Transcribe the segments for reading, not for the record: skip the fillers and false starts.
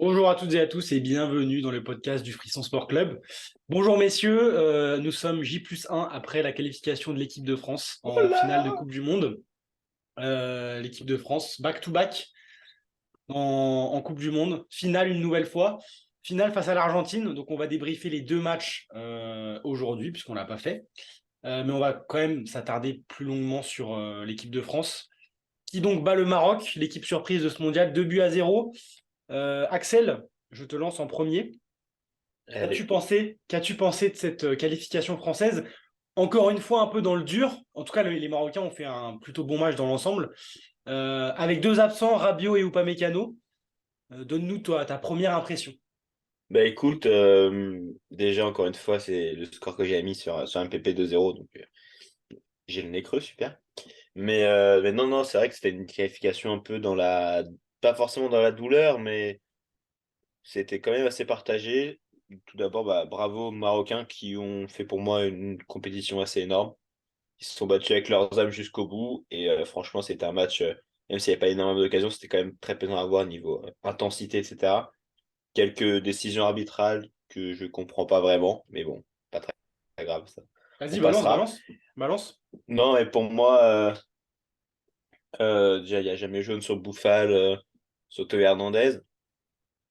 Bonjour à toutes et à tous et bienvenue dans le podcast du Frisson Sport Club. Bonjour messieurs, nous sommes J+1 après la qualification de l'équipe de France en finale de Voilà. Coupe du Monde. L'équipe de France, back-to-back en Coupe du Monde, finale une nouvelle fois, finale face à l'Argentine. Donc on va débriefer les deux matchs aujourd'hui puisqu'on ne l'a pas fait. Mais on va quand même s'attarder plus longuement sur l'équipe de France qui donc bat le Maroc, l'équipe surprise de ce mondial, 2 buts à 0. Axel, je te lance en premier. Qu'as-tu Allez. pensé, qu'as-tu pensé de cette qualification française? Encore une fois, un peu dans le dur. En tout cas, les Marocains ont fait un plutôt bon match dans l'ensemble. Avec deux absents, Rabiot et Upamecano. Donne-nous toi ta première impression. Bah écoute, déjà encore une fois, c'est le score que j'ai mis sur un PP 2-0, donc j'ai le nez creux, super. Mais non, non, c'est vrai que c'était une qualification un peu pas forcément dans la douleur, mais c'était quand même assez partagé. Tout d'abord, bah, bravo aux Marocains qui ont fait pour moi une compétition assez énorme. Ils se sont battus avec leurs âmes jusqu'au bout, et franchement, c'était un match, même s'il n'y avait pas énormément d'occasions, c'était quand même très plaisant à voir niveau intensité, etc. Quelques décisions arbitrales que je comprends pas vraiment, mais bon, pas très, très grave ça. On Vas-y, balance, passera. balance, balance. Non, et pour moi, déjà, il n'y a jamais jaune sur Bouffal, sur Théo Hernandez.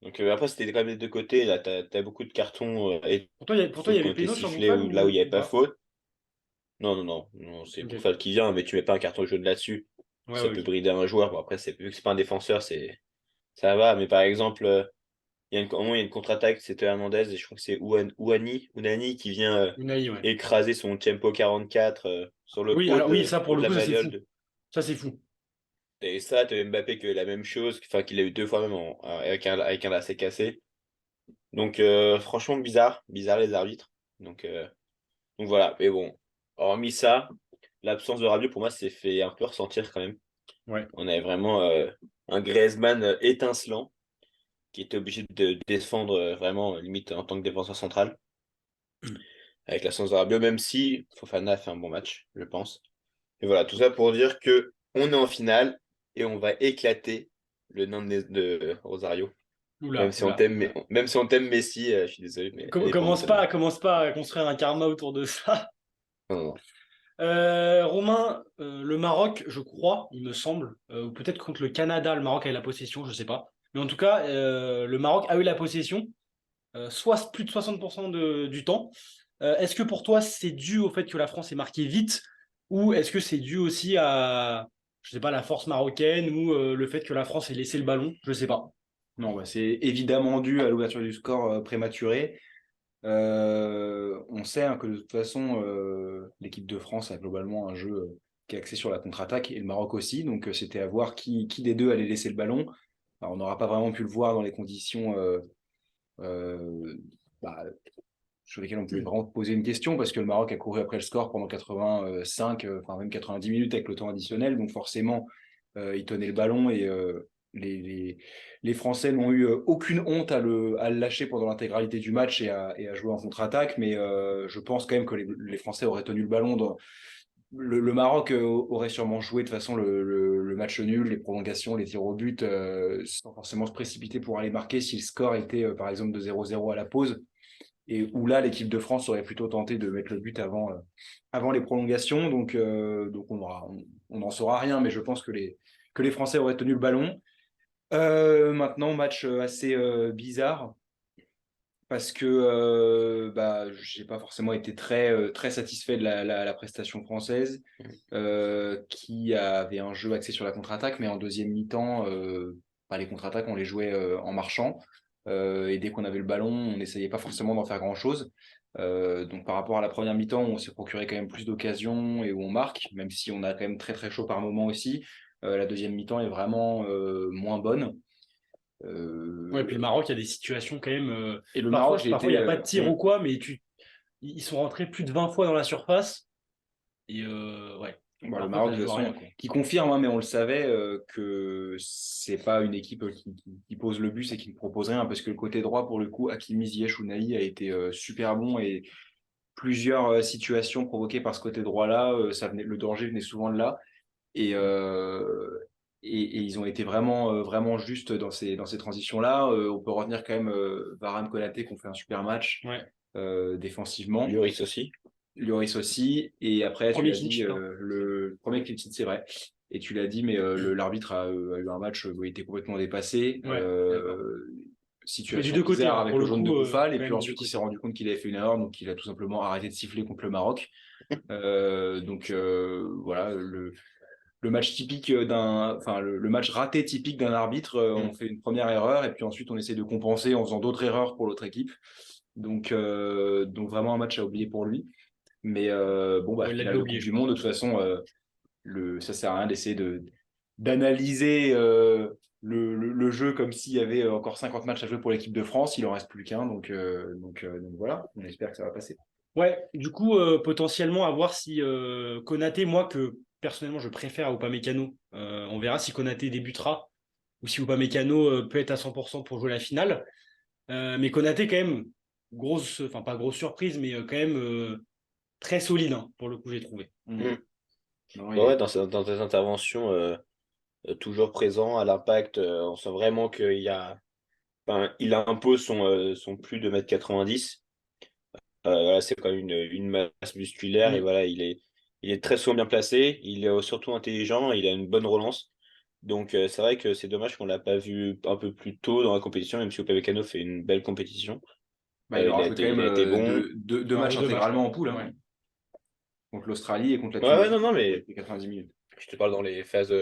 Donc après, c'était quand même des deux côtés. Là, t'as beaucoup de cartons et Pour toi, il ceux y qui ont avait été péno sur sifflés Bouffal là où il n'y avait ou pas pas? faute. Non, non, non, non, c'est Ok. Bouffal qui vient, mais tu mets pas un carton jaune là-dessus. Ouais, Ça ouais, peut ok. brider un joueur. Bon, après, vu que c'est pas un défenseur, ça va. Mais par exemple, à un moment, il y a une contre-attaque, c'était Hernandez, et je crois que c'est Ouani qui vient Unai, ouais. écraser son tempo 44 sur le Oui, alors oui, ça pour haut le de la coup, ça c'est malléole. fou. Ça c'est fou. Et ça, t'as Mbappé qui a eu la même chose, enfin qu'il a eu deux fois même avec un lacet cassé. Donc franchement, bizarre les arbitres. Donc, euh, donc voilà, mais bon, hormis ça, l'absence de Rabiot, pour moi, s'est fait un peu ressentir quand même. Ouais. On avait vraiment un Griezmann étincelant qui était obligé de défendre vraiment limite en tant que défenseur central. Avec la Sans Arabia, même si Fofana a fait un bon match, je pense. Et voilà, tout ça pour dire que on est en finale et on va éclater le nom de Rosario. Oula, oula, oula. Même si on t'aime Messi, je suis désolé, mais elle n'est pas montonnée. Commence pas à construire un karma autour de ça. Non, non. Romain, le Maroc, je crois, il me semble, ou peut-être contre le Canada, le Maroc a eu la possession, je sais pas. Mais en tout cas, le Maroc a eu la possession, soit plus de 60% du temps. Est-ce que pour toi, c'est dû au fait que la France est marquée vite, ou est-ce que c'est dû aussi à, je sais pas, la force marocaine, ou le fait que la France ait laissé le ballon? Je sais pas. Non, bah, c'est évidemment dû à l'ouverture du score prématurée. On sait hein, que de toute façon, l'équipe de France a globalement un jeu qui est axé sur la contre-attaque et le Maroc aussi. Donc c'était à voir qui des deux allait laisser le ballon. Alors, on n'aura pas vraiment pu le voir dans les conditions euh, bah, sur lesquelles on pouvait vraiment poser une question parce que le Maroc a couru après le score pendant 85, enfin même 90 minutes avec le temps additionnel. Donc forcément, il tenait le ballon et les, les, les Français n'ont eu aucune honte à le lâcher pendant l'intégralité du match et à jouer en contre-attaque. Mais je pense quand même que les Français auraient tenu le ballon. Le Maroc aurait sûrement joué de toute façon le match nul, les prolongations, les tirs au but, sans forcément se précipiter pour aller marquer si le score était par exemple de 0-0 à la pause et où là, l'équipe de France aurait plutôt tenté de mettre le but avant les prolongations. Donc on n'en saura rien, mais je pense que les Français auraient tenu le ballon. Maintenant, match assez bizarre parce que bah, j'ai pas forcément été très satisfait de la prestation française qui avait un jeu axé sur la contre-attaque, mais en deuxième mi-temps, bah, les contre-attaques, on les jouait en marchant. Et dès qu'on avait le ballon, on n'essayait pas forcément d'en faire grand-chose. Donc par rapport à la première mi-temps, où on s'est procuré quand même plus d'occasions et où on marque, même si on a quand même très très chaud par moment aussi, la deuxième mi-temps est vraiment moins bonne. Ouais, et puis le Euh, Maroc, il y a des situations quand même. et le Maroc, Parfois, j'ai parfois, il été... n'y a pas de tir ou quoi, mais ils sont rentrés plus de 20 fois dans la surface. Et ouais, Bon, le parfois, Maroc, ça de joue toute à rien, façon, quoi. qui confirme, hein, mais on le savait, que c'est pas une équipe qui pose le bus et qui ne propose rien, parce que le côté droit, pour le coup, Hakimi Ziyech Ounahi a été super bon et plusieurs situations provoquées par ce côté droit-là, le danger venait souvent de là. Et et ils ont été vraiment justes dans ces transitions-là. On peut retenir quand même Varane, Konaté qui ont fait un super match Ouais. défensivement. Lloris aussi. Lloris aussi. Et après, tu Premier l'as clean dit, sheet, hein. le premier clean sheet, c'est vrai. Et tu l'as dit, mais l'arbitre a eu un match où il était complètement dépassé. Ouais, d'accord. Mais du Situation deux côtés, bizarre hein, avec pour le le jaune de coup, Koufal. Et quand puis même des deux ensuite, il s'est côtés. rendu compte qu'il avait fait une erreur. Donc, il a tout simplement arrêté de siffler contre le Maroc. Voilà, le match typique le match raté typique d'un arbitre. On fait une première erreur et puis ensuite on essaie de compenser en faisant d'autres erreurs pour l'autre équipe. Donc vraiment un match à oublier pour lui. Mais Bon, il l'a finale déjà de oublié, Coupe je du pense. Monde, de toute façon, ça sert à rien d'essayer d'analyser le jeu comme s'il y avait encore 50 matchs à jouer pour l'équipe de France. Il en reste plus qu'un, donc voilà, on espère que ça va passer. Ouais, du coup, potentiellement à voir si Konaté, moi que personnellement je préfère à Upamecano, on verra si Konaté débutera ou si Upamecano peut être à 100% pour jouer la finale. Mais Konaté, quand même, grosse, enfin pas grosse surprise, mais quand même très solide, hein, pour le coup, j'ai trouvé. Mm. Non, Ouais, dans tes interventions, toujours présent à l'impact, on sent vraiment il impose son plus de 1,90 m. Voilà, c'est quand même une masse musculaire et Mm. voilà, il est très souvent bien placé, il est surtout intelligent, il a une bonne relance. Donc c'est vrai que c'est dommage qu'on l'a pas vu un peu plus tôt dans la compétition, même si Upamecano fait une belle compétition. il aura joué quand Il même a été bon. deux Il aura matchs joué deux matchs, intégralement ouais. en poule, hein, Ouais. contre l'Australie et contre la Ouais, non, Tunisie. non, Il a mais fait 90 minutes. je te parle dans les phases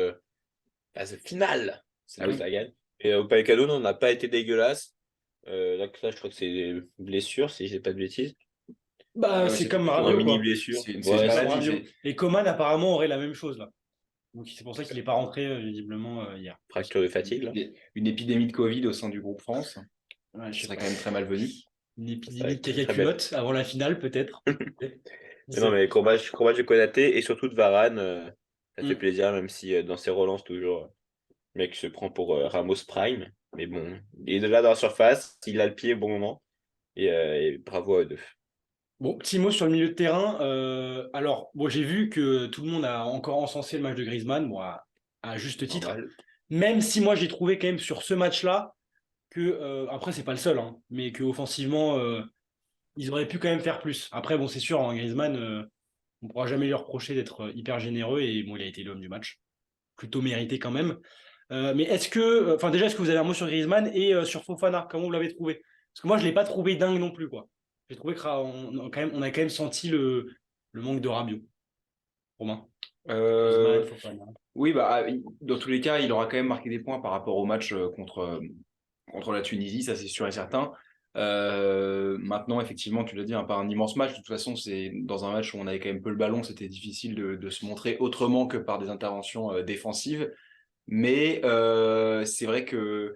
finales. C'est Ah là où oui. ça gagne. Et Upamecano, non, n'a pas été dégueulasse. Là, je crois que c'est des blessures, si je dis pas de bêtises. Bah, c'est C'est comme plutôt, Un Rabiot, mini quoi. blessure. c'est une Ouais, C'est comme c'est maladie. Rabiot. Et Coman apparemment aurait la même chose là. Donc c'est pour ça qu'il n'est pas rentré visiblement hier. fracture de fatigue, là. Une épidémie de Covid au sein du groupe France. Ouais, je Ce sais serait pas. quand même très malvenu. Une C'est vrai épidémie de que c'est caca très bête. culotte avant la finale, peut-être. Mais non, mais courage de Konaté et surtout de Varane, ça fait Mm. plaisir, même si dans ses relances, toujours, le mec se prend pour Ramos Prime. Mais bon, il est là dans la surface, il a le pied au bon moment. Et bravo à eux deux. Bon, petit mot sur le milieu de terrain. Alors, bon, j'ai vu que tout le monde a encore encensé le match de Griezmann, bon, à juste titre. Normal. Même si moi j'ai trouvé quand même sur ce match-là que, après c'est pas le seul, hein, mais que offensivement ils auraient pu quand même faire plus. Après, bon, c'est sûr, hein, Griezmann, on pourra jamais lui reprocher d'être hyper généreux et bon, il a été l'homme du match, plutôt mérité quand même. Mais est-ce que, enfin déjà, est-ce que vous avez un mot sur Griezmann et sur Fofana, comment vous l'avez trouvé? Parce que moi je l'ai pas trouvé dingue non plus, quoi. J'ai trouvé on a quand même senti le manque de Rabiot. Romain, Griezmann, Euh, Fofana. oui, dans tous les cas, il aura quand même marqué des points par rapport au match contre la Tunisie, ça c'est sûr et certain. Maintenant, effectivement, tu l'as dit, hein, pas un immense match. De toute façon, c'est dans un match où on avait quand même peu le ballon, c'était difficile de se montrer autrement que par des interventions défensives. Mais c'est vrai que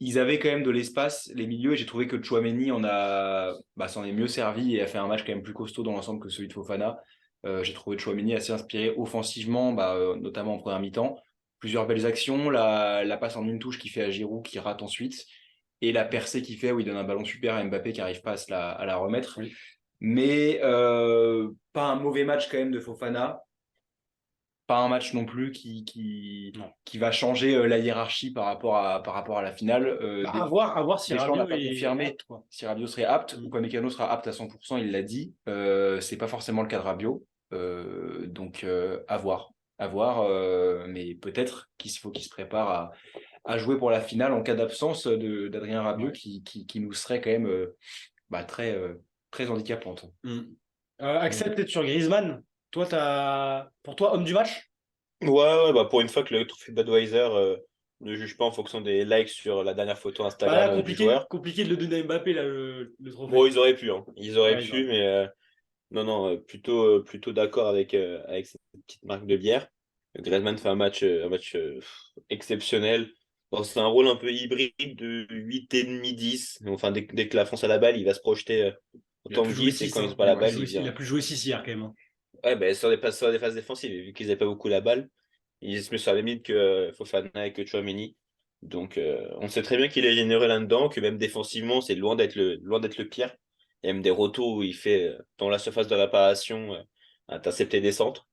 ils avaient quand même de l'espace, les milieux, et j'ai trouvé que Chouameni s'en est mieux servi et a fait un match quand même plus costaud dans l'ensemble que celui de Fofana. J'ai trouvé Chouameni assez inspiré offensivement, notamment en première mi-temps. Plusieurs belles actions, la passe en une touche qui fait à Giroud qui rate ensuite, et la percée qu'il fait où il donne un ballon super à Mbappé qui n'arrive pas à la remettre. Oui. Mais pas un mauvais match quand même de Fofana, pas un match non plus Non. qui va changer la hiérarchie par rapport à la finale. À voir si Deschamps n'a Rabiot pas est confirmé apte, quoi. si Rabiot serait apte. Mm. Upamecano sera apte à 100%, il l'a dit. C'est pas forcément le cas de Rabiot. À voir. À voir, mais peut-être qu'il faut qu'il se prépare à jouer pour la finale en cas d'absence d'Adrien Rabiot Ouais. qui nous serait quand même très, très handicapante. Mm. Axel, peut-être sur Griezmann. Toi, pour toi, homme du match? Ouais, bah pour une fois que le trophée Budweiser ne juge pas en fonction des likes sur la dernière photo Bah là, Instagram du joueur. compliqué de le donner à Mbappé, là, le Bon, trophée. ils auraient pu, hein. Ils auraient Ouais, ils auraient pu, pu. mais non, plutôt d'accord avec cette petite marque de bière. Griezmann fait un match exceptionnel. Bon, c'est un rôle un peu hybride de 8,5-10. Enfin, dès que la France a la balle, il va se projeter Il a autant plus que joué 10 et 6, quand ils hein. n'ont pas la balle, il Il a vient. plus joué 6 hier, quand même, hein. Ouais, ben, sur des phases défensives, vu qu'ils n'avaient pas beaucoup la balle, ils se mettent sur la même ligne que Fofana et que Tchouaméni. Donc, on sait très bien qu'il est généreux là-dedans, que même défensivement, c'est loin d'être le pire. Il y a même des retours où il fait, dans la surface de réparation, intercepter des centres.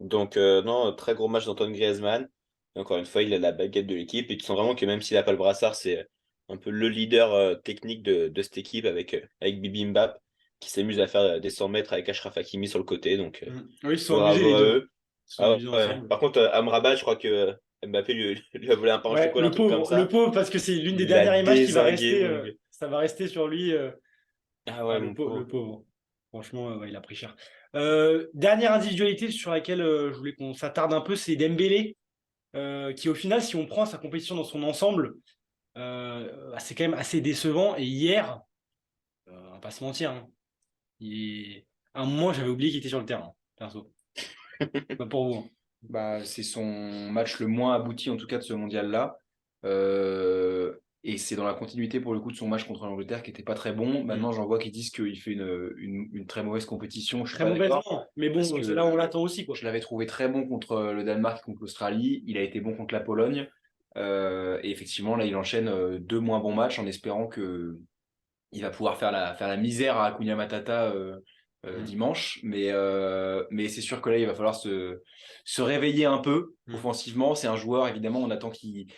Donc, non, très gros match d'Antoine Griezmann. Et encore une fois, il a la baguette de l'équipe. Et tu sens vraiment que même s'il n'a pas le brassard, c'est un peu le leader technique de cette équipe avec Bibimbap qui s'amuse à faire des 100 mètres avec Achraf Hakimi sur le côté. Donc, Oui, ils se sont amusés bravo les à deux. eux. Ils se sont Ah amusés ouais. ensemble. Par contre, Amrabat, je crois que Mbappé lui a volé un pain au Ouais, chocolat, un truc comme le ça. pauvre, parce que c'est l'une des Il l'a dernières images qui va dézingué, rester, mon gars. ça va rester sur lui. Ah Ah, ouais, mon le pauvre. pauvre. Franchement, ouais, il a pris cher. Dernière individualité sur laquelle je voulais qu'on s'attarde un peu, c'est Dembélé, qui au final, si on prend sa compétition dans son ensemble, c'est quand même assez décevant. Et hier, on va pas se mentir, hein, à un moment, j'avais oublié qu'il était sur le terrain, perso. Pas pour vous, hein. Bah, c'est son match le moins abouti, en tout cas, de ce mondial-là. Euh, et c'est dans la continuité, pour le coup, de son match contre l'Angleterre, qui n'était pas très bon. Mm. Maintenant, j'en vois qui disent qu'il fait une très mauvaise compétition. Je suis Très pas d'accord. mauvaisement, mais Parce bon, c'est que là où on l'attend aussi, quoi. je l'avais trouvé très bon contre le Danemark et contre l'Australie. Il a été bon contre la Pologne. Et effectivement, là, il enchaîne deux moins bons matchs en espérant que il va pouvoir faire la misère à Cunha Matata Mm. dimanche. Mais c'est sûr que là, il va falloir se réveiller un peu Mm. offensivement. C'est un joueur, évidemment, on attend qu'il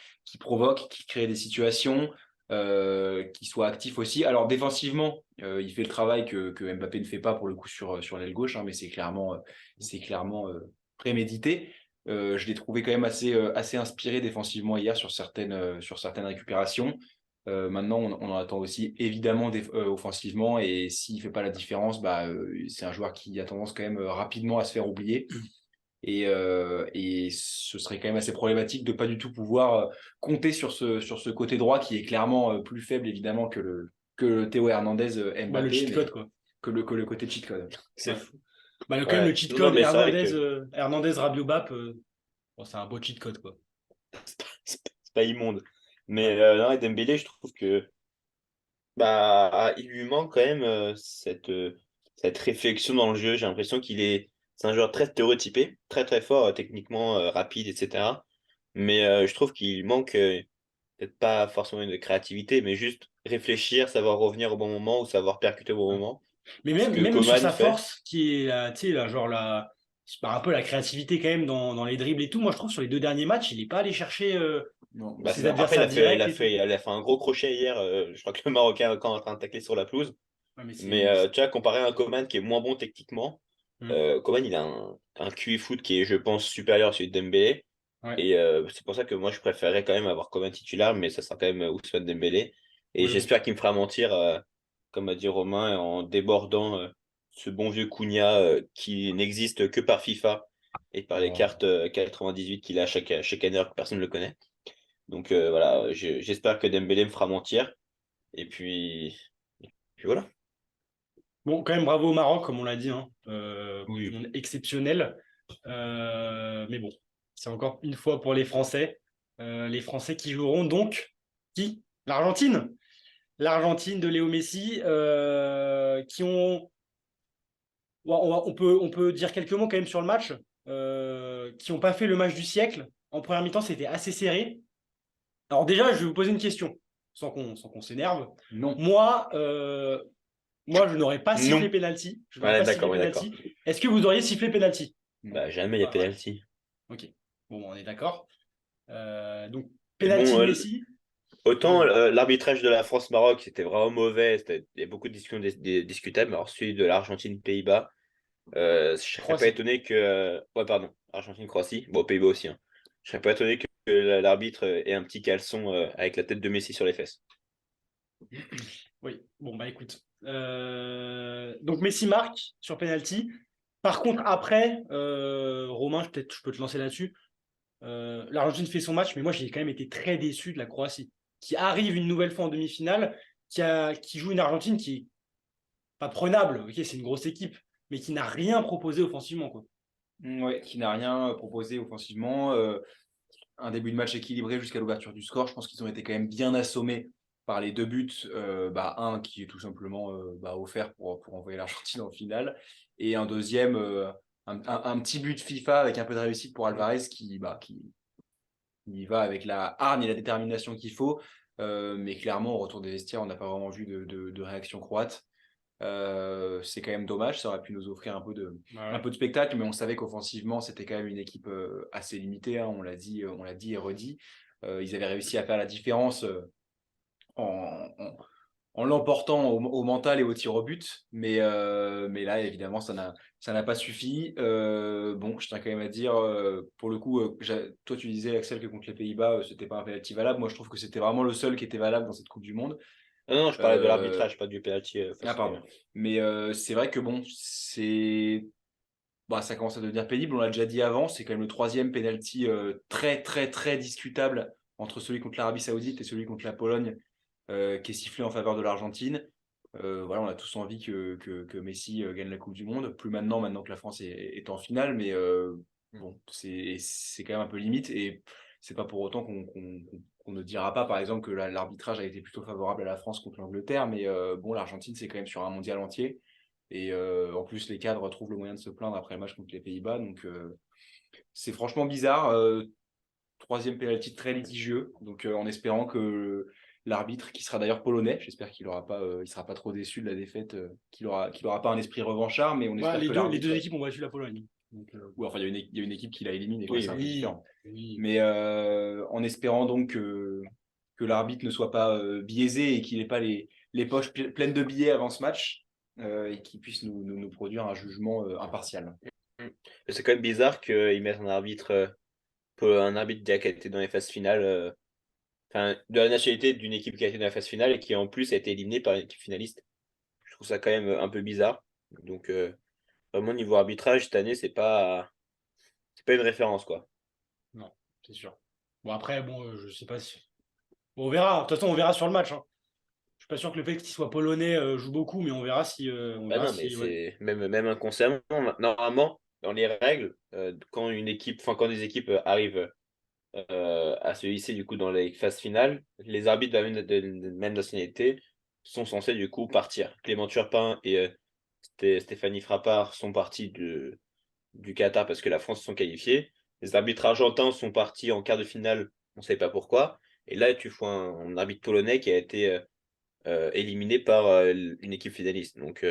provoque, qu'il crée des situations, qu'il soit actif aussi. Alors, défensivement, il fait le travail que Mbappé ne fait pas pour le coup sur l'aile gauche, hein, mais c'est clairement prémédité. Je l'ai trouvé quand même assez inspiré défensivement hier sur certaines récupérations. Maintenant, on en attend aussi évidemment offensivement, et s'il ne fait pas la différence, bah, c'est un joueur qui a tendance quand même rapidement à se faire oublier. Et ce serait quand même assez problématique de pas du tout pouvoir compter sur ce côté droit qui est clairement plus faible évidemment que le Théo Hernandez Ouais, le Mbappé, cheat code, mais quoi. que le côté cheat code. C'est Ouais. fou. Bah, quand même, le Ouais. cheat Non, non, code mais c'est vrai Hernandez, que Hernandez Rabiot-Bap, bon, c'est un beau cheat code, quoi. c'est pas immonde. Mais Ouais. non, et Dembélé, je trouve que bah, il lui manque quand même cette réflexion dans le jeu. J'ai l'impression c'est un joueur très stéréotypé, très très fort techniquement, rapide, etc. Mais je trouve qu'il manque peut-être pas forcément de créativité, mais juste réfléchir, savoir revenir au bon moment ou savoir percuter au bon moment. Mais Ce même, que même sur Coman sa fait. force, qui est la, tu sais, la, genre la, c'est pas un peu la créativité quand même dans les dribbles et tout. Moi, je trouve sur les deux derniers matchs, il n'est pas allé chercher Non, Bah, ses c'est ça. Après, adversaires directs et tout. il a fait un gros crochet hier. Je crois que le Marocain est encore en train de tacler sur la pelouse. Ouais, mais Mais c'est. tu vois, comparé à un Coman qui est moins bon techniquement, Hmm. Coman, il a un QI foot qui est, je pense, supérieur à celui de Dembélé. Ouais. Et c'est pour ça que moi, je préférerais quand même avoir Coman titulaire, mais ça sera quand même Ousmane Dembélé. Et Oui, bon. j'espère qu'il me fera mentir, comme a dit Romain, en débordant ce bon vieux Cunha qui n'existe que par FIFA et par les Oh. cartes 98 qu'il a chaque année alors que personne ne le connaît. Donc voilà, j'espère que Dembélé me fera mentir. Et puis voilà. Bon, quand même, bravo au Maroc, comme on l'a dit, hein. Coupe du Oui. monde exceptionnelle. Mais bon, c'est encore une fois pour les Français. Les Français qui joueront donc qui? L'Argentine. L'Argentine de Léo Messi, qui ont. On peut dire quelques mots quand même sur le match, qui n'ont pas fait le match du siècle. En première mi-temps, c'était assez serré. Alors déjà, je vais vous poser une question, sans qu'on s'énerve. Non. Moi, moi, je n'aurais pas sifflé Non. penalty. Je n'aurais Ouais, pas sifflé d'accord, ouais, d'accord. penalty. Est-ce que vous auriez sifflé penalty? Non. Bah, jamais il y a Ah, voilà. penalty. Ok. Bon, on est d'accord. Donc, Mais penalty bon, de Messi. autant Dis-moi. l'arbitrage de la France-Maroc, c'était vraiment mauvais. Il y a beaucoup de discussions discutables. Alors, celui de l'Argentine-Pays-Bas, je serais pas Croatie. étonné que. Ouais, pardon, Argentine-Croatie. Bon, Pays-Bas aussi, hein. Je serais pas étonné que l'arbitre ait un petit caleçon avec la tête de Messi sur les fesses. Oui. Bon, bah écoute. Donc, Messi marque sur penalty. Par contre, après, Romain, peut-être je peux te lancer là-dessus. L'Argentine fait son match, mais moi j'ai quand même été très déçu de la Croatie, qui arrive une nouvelle fois en demi-finale, qui joue une Argentine qui est pas prenable. Ok, c'est une grosse équipe, mais qui n'a rien proposé offensivement, quoi. Ouais, qui n'a rien proposé offensivement. Un début de match équilibré jusqu'à l'ouverture du score. Je pense qu'ils ont été quand même bien assommés par les deux buts. Un qui est tout simplement offert pour envoyer l'Argentine en finale. Et un deuxième, un petit but FIFA avec un peu de réussite pour Alvarez qui va avec la hargne et la détermination qu'il faut. Mais clairement, au retour des vestiaires, on n'a pas vraiment vu de réaction croate. C'est quand même dommage, ça aurait pu nous offrir un peu Ouais. de spectacle, mais on savait qu'offensivement, c'était quand même une équipe assez limitée, hein, on l'a dit et redit. Ils avaient réussi à faire la différence en, en- en l'emportant au mental et au tir au but, mais là, évidemment, ça n'a pas suffi. Bon, je tiens quand même à dire, pour le coup, toi, tu disais, Axel, que contre les Pays-Bas, c'était pas un penalty valable. Moi, je trouve que c'était vraiment le seul qui était valable dans cette Coupe du Monde. Non, non, je parlais de Euh, l'arbitrage, pas du penalty ah, face aux pardon. Pays-Bas. Mais c'est vrai que bon, bah, ça commence à devenir pénible. On l'a déjà dit avant, c'est quand même le troisième penalty très, très, très discutable entre celui contre l'Arabie Saoudite et celui contre la Pologne qui est sifflé en faveur de l'Argentine. Voilà, on a tous envie que Messi gagne la Coupe du Monde. Plus maintenant que la France est en finale, mais bon, c'est quand même un peu limite et c'est pas pour autant qu'on ne dira pas, par exemple, que l'arbitrage a été plutôt favorable à la France contre l'Angleterre, mais bon, l'Argentine, c'est quand même sur un mondial entier. Et en plus, les cadres trouvent le moyen de se plaindre après le match contre les Pays-Bas. Donc, c'est franchement bizarre. Troisième penalty très litigieux. Donc, en espérant que l'arbitre, qui sera d'ailleurs polonais, j'espère qu'il aura pas, il sera pas trop déçu de la défaite, qu'il aura pas un esprit revanchard, mais on Ouais, espère que les deux l'arbitre. équipes ont battu la Pologne. Donc, Ou enfin, il y a une équipe qui l'a éliminé, quoi, Oui, c'est un oui. peu oui, différent. oui. Mais en espérant donc que l'arbitre ne soit pas biaisé et qu'il n'ait pas les poches pleines de billets avant ce match et qu'il puisse nous produire un jugement impartial. Mm. C'est quand même bizarre qu'ils mettent un arbitre déjà qui a été dans les phases finales, enfin, de la nationalité d'une équipe qui a été dans la phase finale et qui en plus a été éliminée par une équipe finaliste. Je trouve ça quand même un peu bizarre. Donc, vraiment, niveau arbitrage, cette année, c'est pas une référence, quoi. Non, c'est sûr. Bon, après, bon, je sais pas si. Bon, on verra. De toute façon, on verra sur le match, hein. Je suis pas sûr que le fait qu'il soit polonais joue beaucoup, mais on verra si. On Bah verra non, mais si ouais. c'est même inconsciemment. Normalement, dans les règles, quand des équipes arrivent à se hisser du coup dans les phases finales, les arbitres de même nationalité sont censés du coup partir. Clément Turpin et Stéphanie Frappard sont partis du Qatar parce que la France se sont qualifiés. Les arbitres argentins sont partis en quart de finale, on ne sait pas pourquoi. Et là, tu vois un arbitre polonais qui a été éliminé par une équipe finaliste. Donc,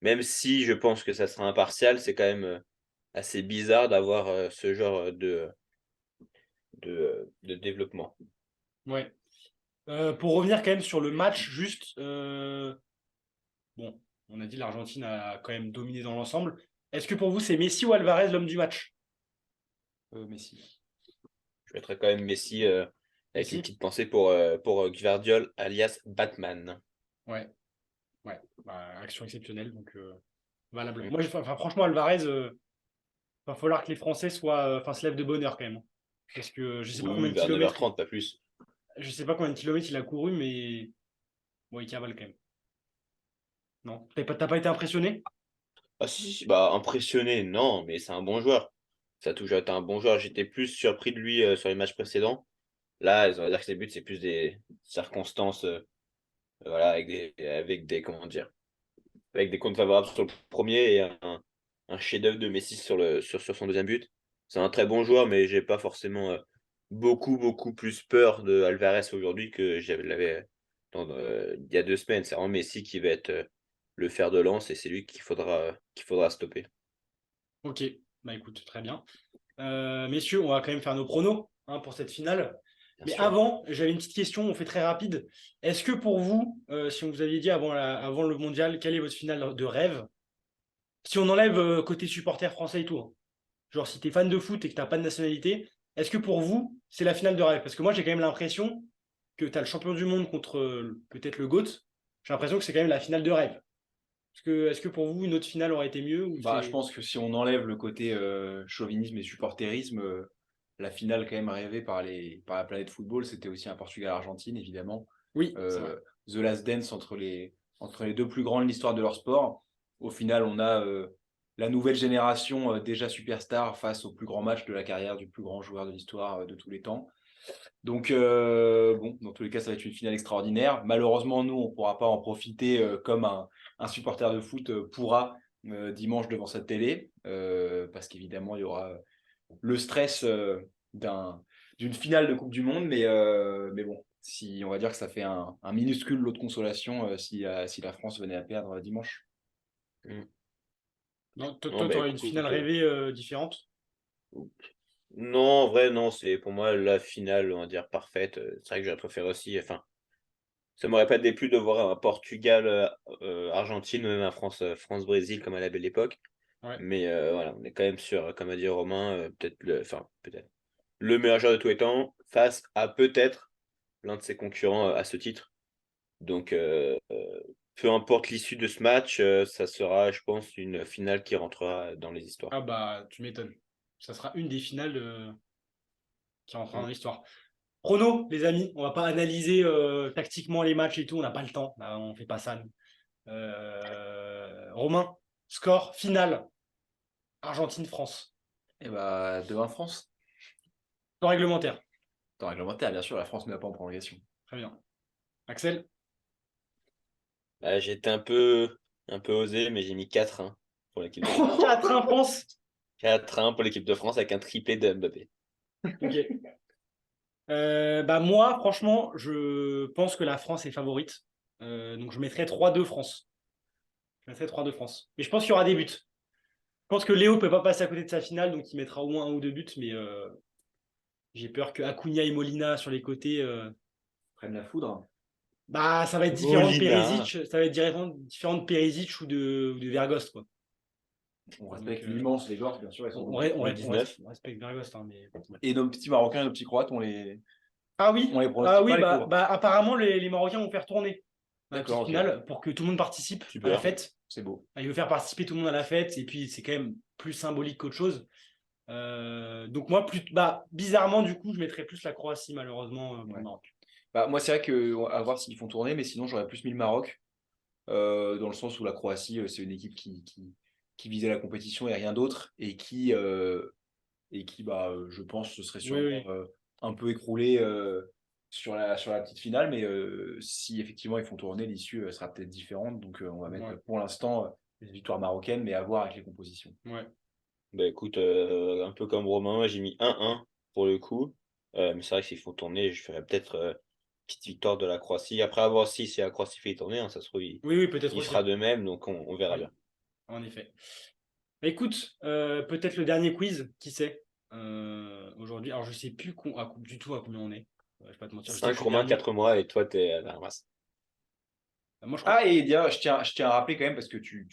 même si je pense que ça sera impartial, c'est quand même assez bizarre d'avoir ce genre de développement. Ouais. Pour revenir quand même sur le match, juste. Bon, on a dit l'Argentine a quand même dominé dans l'ensemble. Est-ce que pour vous, c'est Messi ou Alvarez l'homme du match? Messi. Je mettrais quand même Messi avec une Messi? petite pensée pour Gvardiol alias Batman. Ouais, ouais. Bah, action exceptionnelle, donc valable. Mm. Moi, enfin, franchement, Alvarez, va falloir que les Français enfin, se lèvent de bonne heure quand même, hein. Parce que je sais pas combien Oui, de vers kilomètres 9h30, pas plus. je sais pas combien de kilomètres il a couru, mais bon, il cavale quand même. Non? T'as pas été impressionné? Ah si, bah impressionné, non, mais c'est un bon joueur. Ça a toujours été un bon joueur. J'étais plus surpris de lui sur les matchs précédents. Là, on va dire que ses buts, c'est plus des circonstances, voilà, comment dire, avec des comptes favorables sur le premier et un chef-d'œuvre de Messi sur son deuxième but. C'est un très bon joueur, mais j'ai pas forcément beaucoup plus peur de Alvarez aujourd'hui que l'avais il y a 2 semaines. C'est vraiment Messi qui va être le fer de lance et c'est lui qu'il faudra stopper. Ok, bah écoute, très bien. Messieurs, on va quand même faire nos pronos, hein, pour cette finale. Bien Mais sûr. avant, j'avais une petite question, on fait très rapide. Est-ce que pour vous, si on vous aviez dit avant le mondial, quelle est votre finale de rêve? Si on enlève côté supporter français et tout, hein. Genre si t'es fan de foot et que t'as pas de nationalité, est-ce que pour vous, c'est la finale de rêve? Parce que moi, j'ai quand même l'impression que t'as le champion du monde contre peut-être le GOAT. J'ai l'impression que c'est quand même la finale de rêve. Est-ce que pour vous, une autre finale aurait été mieux ou Bah, je c'est. pense que si on enlève le côté chauvinisme et supporterisme, la finale quand même rêvée par la planète football, c'était aussi un Portugal-Argentine, évidemment. Oui, c'est vrai. Euh, The Last Dance entre les deux plus grands de l'histoire de leur sport. Au final, on a la nouvelle génération déjà superstar face au plus grand match de la carrière du plus grand joueur de l'histoire de tous les temps. Donc, bon, dans tous les cas, ça va être une finale extraordinaire. Malheureusement, nous, on ne pourra pas en profiter comme un supporter de foot pourra dimanche devant sa télé, parce qu'évidemment, il y aura le stress d'une finale de Coupe du Monde. Mais bon, Si on va dire que ça fait un minuscule lot de consolation si la France venait à perdre dimanche. Non, Non, toi, tu bah, aurais une écoute, finale rêvée différente? non, en vrai, non, c'est pour moi la finale, on va dire, parfaite. C'est vrai que j'aurais préféré aussi, enfin, ça m'aurait pas déplu de voir un Portugal, Argentine, même un France-Brésil comme à la belle époque. Ouais. Mais voilà, on est quand même sur, comme a dit Romain, peut-être le meilleur joueur de tous les temps face à peut-être l'un de ses concurrents à ce titre. Donc, peu importe l'issue de ce match, ça sera, je pense, une finale qui rentrera dans les histoires. Ah bah, tu m'étonnes. Ça sera une des finales qui rentrera dans Mm. l'histoire. Chrono, les amis, on va pas analyser tactiquement les matchs et tout, on n'a pas le temps. Là, on fait pas ça, nous. Romain, score final. Argentine-France. Et bah 2-1 France. Score réglementaire. Temps réglementaire, bien sûr, la France ne va pas en prolongation. Très bien. Axel, Bah, j'étais un peu osé, mais j'ai mis 4-1 pour l'équipe de France. 4-1 France. 4-1 pour l'équipe de France avec un triplé de Mbappé. Ok. Bah moi, franchement, je pense que la France est favorite. Donc je mettrais 3-2 France. Je mettrais 3-2 France. Mais je pense qu'il y aura des buts. Je pense que Léo ne peut pas passer à côté de sa finale, donc il mettra au moins un ou deux buts. Mais j'ai peur que Acuna et Molina sur les côtés. Prennent la foudre. Bah, ça va être différent de Molina. Perisic. Ça va être différent de Perisic ou de Vergost, quoi. On respecte Donc, l'immense, les joueurs, bien sûr, ils sont on, bons. ré- on Le ré- on 19. reste- on respecte Vergost, hein, mais. Et nos petits Marocains et nos petits Croates, on les Ah oui, pronostique pas, les bah, pauvres. bah apparemment les Marocains vont faire tourner la petite D'accord, ok. finale pour que tout le monde participe à la Super. fête. C'est beau. Il veut faire participer tout le monde à la fête et puis c'est quand même plus symbolique qu'autre chose. Donc moi, bizarrement, du coup, je mettrais plus la Croatie malheureusement pour Ouais. le Maroc. Bah, moi, c'est vrai que à voir s'ils font tourner, mais sinon, j'aurais plus mis le Maroc, dans le sens où la Croatie, c'est une équipe qui visait la compétition et rien d'autre, et qui bah, je pense, se serait Oui, sûrement oui. un peu écroulé sur la petite finale, mais si effectivement ils font tourner, l'issue sera peut-être différente. Donc, on va mettre Ouais. pour l'instant une victoire marocaine, mais à voir avec les compositions. Ouais. Bah écoute, un peu comme Romain, j'ai mis 1-1 pour le coup. Mais c'est vrai que s'ils font tourner, je ferais peut-être petite victoire de la Croatie. Après avoir si la Croatie fait tourner, hein, ça se trouve, Oui, oui, peut-être il aussi, fera hein. de même, donc on verra Oui, bien. en effet. Bah, écoute, peut-être le dernier quiz, qui sait, aujourd'hui. Alors, je sais plus du tout à combien on est. Je vais pas te mentir, je sais que je 5 suis le Romain, dernier. 4 mois, et toi, t'es à la ramasse. Moi, je crois. Ah, et bien, je tiens à rappeler quand même, parce que tu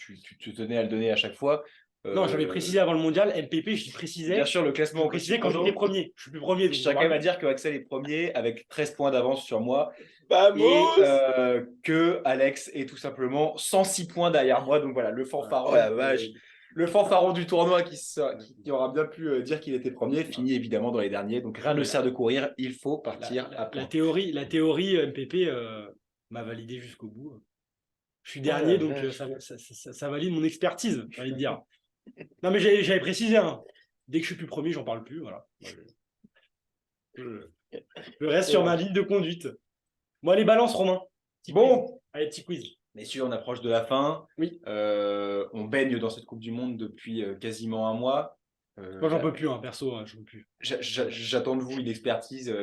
tenais à le donner à chaque fois. Non, j'avais précisé avant le mondial, MPP, Bien sûr, le je classement le au petit précisais quand j'étais chrono. premier. Je suis plus premier, Je donc tiens on quand même parle. à dire que Axel est premier avec 13 points d'avance sur moi et Vamos! que Alex est tout simplement 106 points derrière moi. Donc voilà, Oh la vache! le fanfaron du tournoi qui aura bien pu dire qu'il était premier finit évidemment dans les derniers. Donc rien ne sert de courir, il faut partir à La point. théorie MPP m'a validé jusqu'au bout. Je suis Oh la dernier, donc vache! ça valide mon expertise, j'ai envie de dire. Non, mais j'avais précisé, hein. Dès que je suis plus premier, j'en parle plus. Voilà. Je reste sur ma ligne de conduite. Bon, allez, balance, Romain. Petit quiz. Bon, Allez, petit quiz. messieurs, on approche de la fin. Oui. On baigne dans cette Coupe du Monde depuis quasiment un mois. Moi, j'en peux plus, hein, perso, hein, j'en peux plus. J'attends de vous une expertise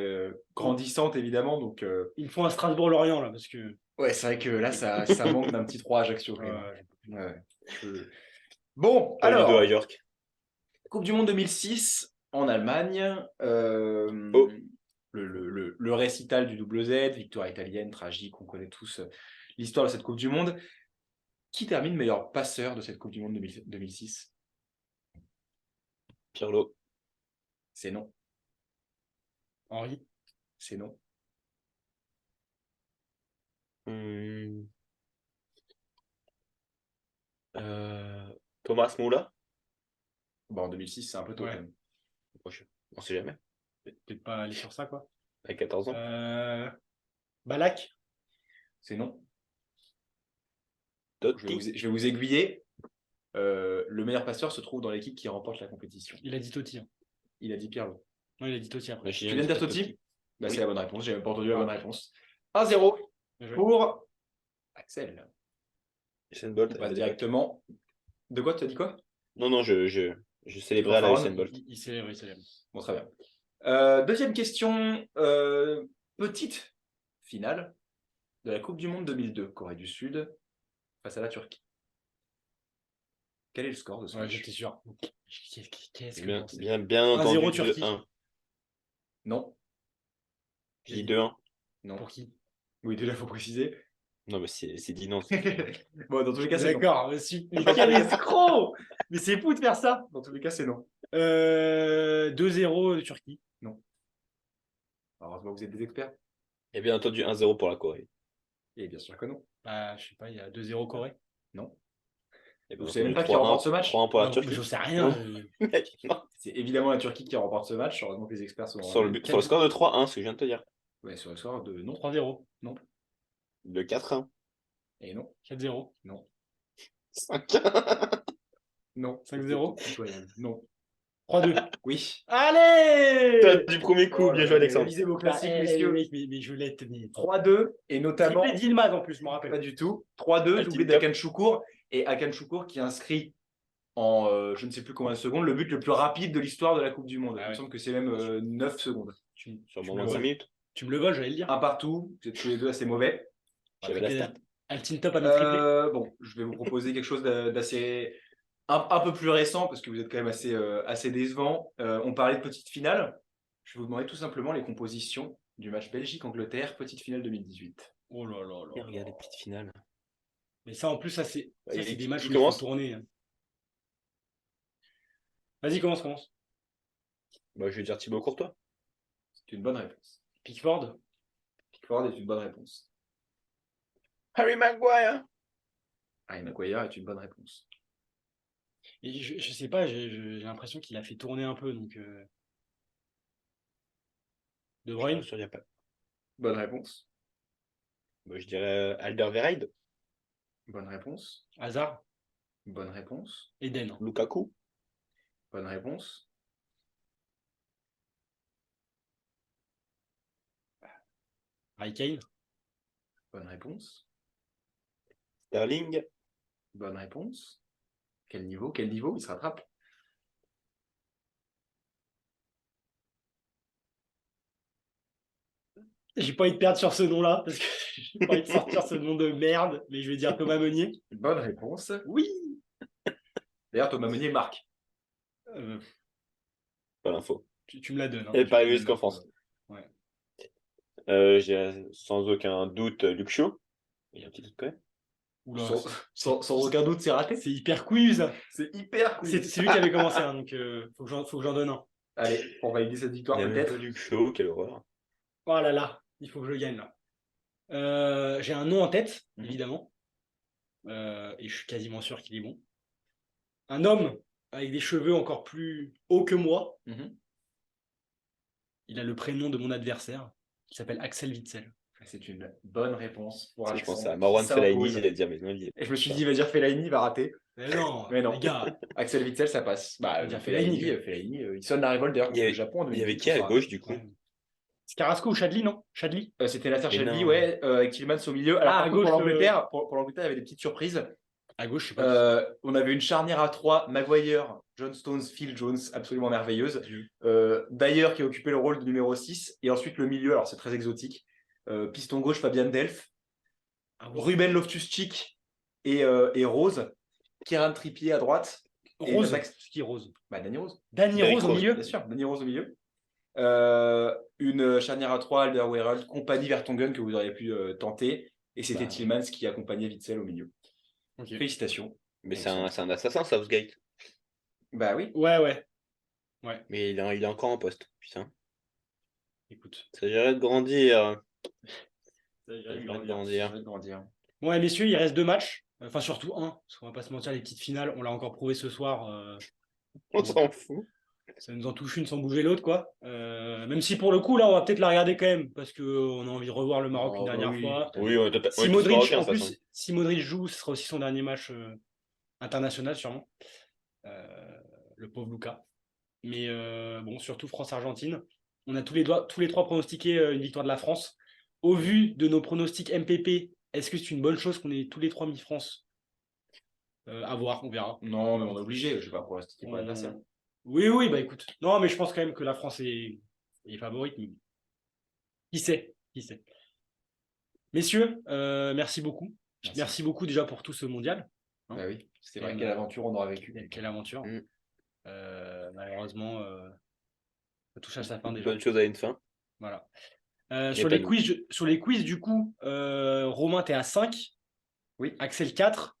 grandissante, évidemment. Donc, Il me faut un Strasbourg-Lorient, là, parce que. ouais, c'est vrai que là, ça manque d'un petit 3 Ajaccio, quand même. j'en peux plus. Ouais, Bon, Pas Ludo à alors, York. Coupe du Monde 2006 en Allemagne. Oh, Le récital du double Z, victoire italienne, tragique, on connaît tous l'histoire de cette Coupe du Monde. Qui termine meilleur passeur de cette Coupe du Monde 2006? Pirlo. C'est non. Henri. C'est non. Hmm. Euh, Thomas Moula. Bon, en 2006, c'est un peu tôt Ouais. quand même. On sait jamais. Peut-être pas aller sur ça, quoi. À 14 ans. Balak. C'est non. Totti. Je vais vous aiguiller. Le meilleur passeur se trouve dans l'équipe qui remporte la compétition. Il a dit Totti, hein. Il a dit Pirlo. Ouais, il a dit Totti après. Mais je Tu viens viens de dire dire Totti? Bah, Oui. c'est la bonne réponse. J'ai même pas entendu la bonne réponse. 1-0 Bien joué. pour Axel. Usain Bolt. On passe directement. De quoi? Tu as dit quoi? Non, je célébrais à la Fanfaron. Usain Bolt. Il célèbre, il célèbre. Bon, très bien. Deuxième question. Petite finale de la Coupe du Monde 2002, Corée du Sud face à la Turquie. Quel est le score de ce Ouais, match? j'étais sûr. Qu'est-ce que Bien, j'en sais. bien 1-0 entendu, Turquie. 2-1. Non, J'ai dit 2-1. non. Pour qui? Oui, déjà, il faut préciser. Non, mais c'est dit non. Bon, dans tous les cas, c'est non. D'accord, mais quel escroc! Mais c'est fou de faire ça! Dans tous les cas, c'est non. 2-0 Turquie. Non. Alors, vous êtes des experts? Et bien entendu, 1-0 pour la Corée. Et bien sûr que non. Bah, je sais pas, il y a 2-0 Corée. Non. Et Vous bien savez même entendu, pas qui remporte ce match? 3-1 pour la Non, Turquie. mais je sais rien. Non. Mec, non. C'est évidemment la Turquie qui remporte ce match. Heureusement que les experts sont Sur le score de 3-1, ce que je viens de te dire. Ouais, sur le score de non. 3-0. Non. De 4-1. Et non. 4-0. Non. 5-1. Non. 5-0. Pitoyable. Non. 3-2. Oui. Allez! Toi, du premier coup, Oh bien là joué, là, Alexandre. révisez vos Bah, classiques, les messieurs. mecs, mais je l'ai tenu. 3-2, et notamment. Triplé d'Ilmaz en plus, je me Pas rappelle. du tout. 3-2, Ah, doublé tip-top. d'Akan Choukour. Et Akan Choukour qui inscrit en je ne sais plus combien de secondes le but le plus rapide de l'histoire de la Coupe du Monde. Ah Il me ouais. semble que c'est même 9 secondes. Sur Tu mon me le 25 voles. minutes. Tu me le voles, j'allais le dire. Un partout. Vous êtes tous les deux assez mauvais. J'avais la stat. Altine top à mes triplés. Bon, je vais vous proposer quelque chose d'assez. Un peu plus récent parce que vous êtes quand même assez décevant. On parlait de petite finale. Je vais vous demander tout simplement les compositions du match Belgique-Angleterre, petite finale 2018. Oh là là Et là. regarde les petites finales. Mais ça, en plus, ça, c'est Et des matchs qui où il faut commence tourner. Vas-y, commence. Bah, je vais dire Thibaut Courtois. C'est une bonne réponse. Pickford. Pickford est une bonne réponse. Harry Maguire. Harry Maguire est une bonne réponse. Et je sais pas, j'ai l'impression qu'il a fait tourner un peu. Donc, De Bruyne. Je ne pas. Bonne réponse. Bah, je dirais Alderweireld. Bonne réponse. Hazard. Bonne réponse. Eden. Lukaku. Bonne réponse. Harry Kane. Bonne réponse. Sterling. Bonne réponse. Quel niveau? Quel niveau? Il se rattrape. J'ai pas envie de perdre sur ce nom-là, parce que j'ai pas envie de sortir ce nom de merde, mais je vais dire Thomas Meunier. Bonne réponse. Oui. D'ailleurs, Thomas Meunier marque. Pas l'info. Tu me la donnes. Hein. Et pas arrivé jusqu'en France. Ouais. J'ai sans aucun doute Luke Shaw. Il y a un petit doute quand même. Oula, Sans aucun doute, c'est raté. c'est hyper quiz. C'est hyper cool. C'est lui qui avait commencé, hein, donc faut que j'en donne un. Allez, on va valider cette victoire Il y a même peut-être. pas Luke Shaw, quelle horreur. Oh là là, il faut que je gagne là. J'ai un nom en tête, évidemment. Et je suis quasiment sûr qu'il est bon. Un homme avec des cheveux encore plus hauts que moi. Il a le prénom de mon adversaire, qui s'appelle Axel Witsel. C'est une bonne réponse pour Je Alexandre. pense à Marwan qui s'impose. Fellaini, j'allais dire, mais non, il est. Et je me suis dit, il va dire Fellaini, il va rater. Mais non, Mais non. les gars. Axel Witsel, ça passe. Bah, On va dire Fellaini, Fellaini, il sonne la révolte d'ailleurs Il y avait- contre le Japon en Il y avait 2018, qui à ça. gauche du coup? Ouais. C'est Carrasco ou Chadli, non? Chadli. C'était Nasser Et Chadli, non. ouais, avec Tillmans au milieu. Alors, Ah, par à contre, gauche, pour l'Angleterre, il y avait des petites surprises. À gauche, je sais pas. On avait une charnière à 3, Maguire, John Stones, Phil Jones, absolument merveilleuse. Dyer qui a occupé le rôle de numéro 6. Et ensuite le milieu, alors c'est très exotique. Piston gauche, Fabian Delph. Ah oui. Ruben Loftus-Cheek et Rose. Kieran Trippier à droite. Et Rose. Max- C'est qui Rose? Bah, Danny Rose. Danny Derrick Rose au Rose, milieu. Bien sûr, Danny Rose au milieu. Une charnière à 3, Alderweireld, compagnie Vertonghen que vous auriez pu tenter. Et c'était Bah. Tillmans qui accompagnait Witsel au milieu. Okay. Félicitations. Mais c'est un assassin, Southgate. Bah oui. Ouais. Mais il est encore en poste. Putain. Écoute. Ça dirait de grandir. Grandir. Bon, et messieurs, il reste 2 matchs. Enfin, surtout un. Parce qu'on va pas se mentir, les petites finales, on l'a encore prouvé ce soir. On s'en fout. Ça nous en touche une sans bouger l'autre, quoi. Même si pour le coup, là, on va peut-être la regarder quand même. Parce qu'on a envie de revoir le Maroc une dernière fois. Oui, on est Si tous Modric, marocains, en de toute façon. plus, si Modric joue, ce sera aussi son dernier match international, sûrement. Le pauvre Lucas. Mais bon, surtout France-Argentine. On a tous les 3 pronostiqué une victoire de la France. Au vu de nos pronostics MPP, est-ce que c'est une bonne chose qu'on ait tous les 3 mis France? À voir, on verra. Non, mais on est obligé. Je sais pas pour rester pour l'adversaire. Oui, bah écoute. Non, mais je pense quand même que la France est favorite. Mais... Qui sait? Messieurs, merci beaucoup. Merci. Merci beaucoup déjà pour tout ce mondial. Bah oui, c'était vrai, Quelle- quelle aventure on aura vécu. Quelle aventure. Mm. Malheureusement, ça touche à sa fin Une déjà. bonne chose à une fin. Voilà. Et Sur pas les nous. quiz, du coup, Romain, tu es à 5. Oui. Axel 4.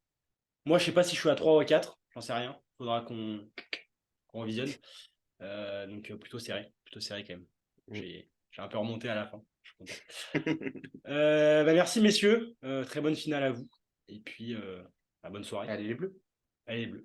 Moi, je sais pas si je suis à 3 ou à 4. J'en sais rien. Faudra qu'on visionne. Donc, plutôt serré. Plutôt serré quand même. Mm. J'ai un peu remonté à la fin. Je suis content. Merci, messieurs. Très bonne finale à vous. Et puis, bonne soirée. Allez les Bleus. Allez, les Bleus.